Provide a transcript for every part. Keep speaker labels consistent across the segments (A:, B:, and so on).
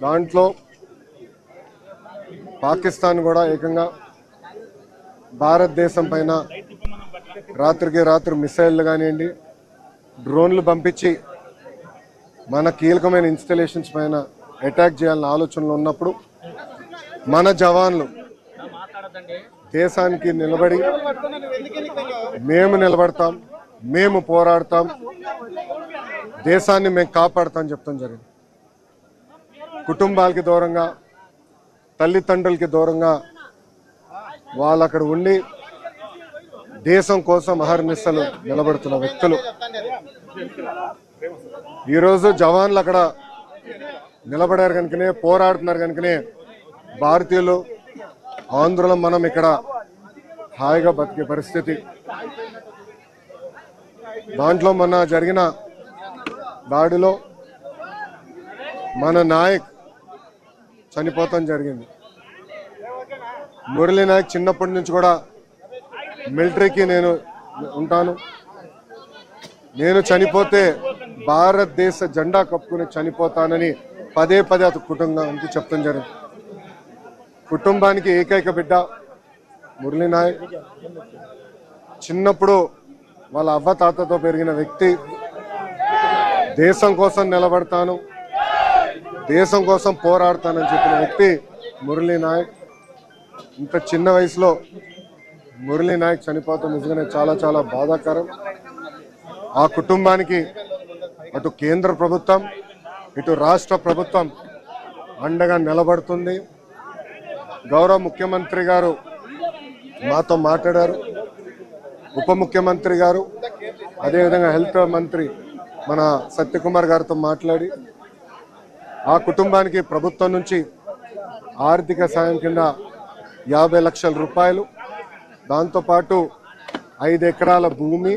A: దాంట్లో పాకిస్తాన్ కూడా ఏకంగా భారతదేశం పైన రాత్రికి రాత్రి మిసైళ్ళు కానివ్వండి, డ్రోన్లు పంపించి మన కీలకమైన ఇన్స్టలేషన్స్ పైన అటాక్ చేయాలన్న ఆలోచనలు ఉన్నప్పుడు మన జవాన్లు దేశానికి నిలబడి మేము నిలబడతాం, మేము పోరాడతాం, దేశాన్ని మేము కాపాడుతాం చెప్తాం జరిగింది. కుటుంబాలకి దూరంగా, తల్లిదండ్రులకి దూరంగా వాళ్ళు అక్కడ ఉండి దేశం కోసం అహర్నిశలు నిలబడుతున్న వ్యక్తులు. ఈరోజు జవాన్లు అక్కడ నిలబడారు కనుకనే, పోరాడుతున్నారు కనుకనే భారతీయులు ఆంధ్రులం మనం ఇక్కడ హాయిగా బతికే పరిస్థితి. దాంట్లో మొన్న జరిగిన దాడిలో మన నాయక్ చనిపోతాం జరిగింది. మురళీ నాయక్ చిన్నప్పటి నుంచి కూడా మిలిటరీకి నేను ఉంటాను, నేను చనిపోతే భారతదేశ జెండా కప్పుకుని చనిపోతానని పదే పదే అతని కుటుంబానికి చెప్తాం జరిగింది. కుటుంబానికి ఏకైక బిడ్డ మురళీ నాయక్. చిన్నప్పుడు వాళ్ళ అవ్వ తాతతో పెరిగిన వ్యక్తి. దేశం కోసం నిలబడతాను, దేశం కోసం పోరాడతానని చెప్పిన వ్యక్తి మురళీ నాయక్. ఇంత చిన్న వయసులో మురళీ నాయక్ చనిపోతాం నిజంగానే చాలా చాలా బాధాకరం. ఆ కుటుంబానికి అటు కేంద్ర ప్రభుత్వం, ఇటు రాష్ట్ర ప్రభుత్వం అండగా నిలబడుతుంది. గౌరవ ముఖ్యమంత్రి గారు మాతో మాట్లాడారు, ఉప ముఖ్యమంత్రి గారు, అదేవిధంగా హెల్త్ మంత్రి మన సత్యకుమార్ గారితో మాట్లాడి ఆ కుటుంబానికి ప్రభుత్వం నుంచి ఆర్థిక సాయం కింద 50 లక్షల రూపాయలు, దాంతోపాటు 5 ఎకరాల భూమి,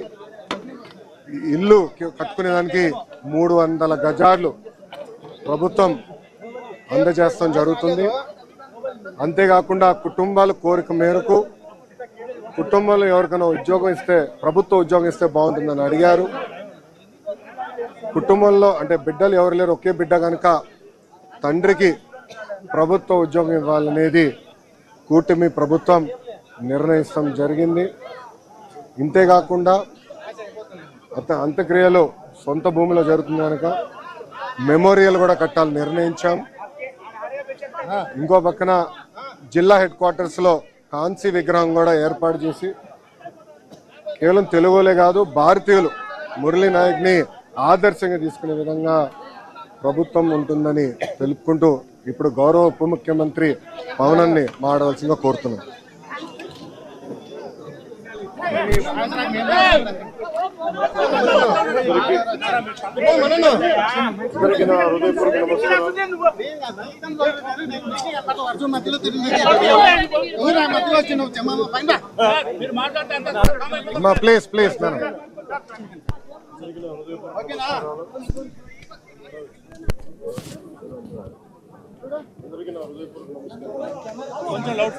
A: ఇల్లు కట్టుకునేదానికి 300 గజాలు ప్రభుత్వం అందజేస్తాం జరుగుతుంది. అంతేకాకుండా కుటుంబాల కోరిక మేరకు కుటుంబంలో ఎవరికైనా ఉద్యోగం ఇస్తే, ప్రభుత్వ ఉద్యోగం ఇస్తే బాగుంటుందని అడిగారు. కుటుంబంలో అంటే బిడ్డలు ఎవరు లేరు, ఒకే బిడ్డ కనుక తండ్రికి ప్రభుత్వ ఉద్యోగం ఇవ్వాలనేది కూటమి ప్రభుత్వం నిర్ణయిస్తాం జరిగింది. ఇంతేకాకుండా అంత్యక్రియలు సొంత భూమిలో జరుగుతుంది కనుక మెమోరియల్ కూడా కట్టాలని నిర్ణయించాం. ఇంకో పక్కన జిల్లా హెడ్ క్వార్టర్స్లో కాంసీ విగ్రహం కూడా ఏర్పాటు చేసి కేవలం తెలుగులే కాదు భారతీయులు మురళీ నాయక్ని ఆదర్శంగా తీసుకునే విధంగా ప్రభుత్వం ఉంటుందని తెలుపుకుంటూ ఇప్పుడు గౌరవ ఉప ముఖ్యమంత్రి పవనాన్ని మాట్లాడాల్సిందిగా కోరుతున్నాం. ప్లీజ్ ప్లీజ్ కొంచెం లౌడ్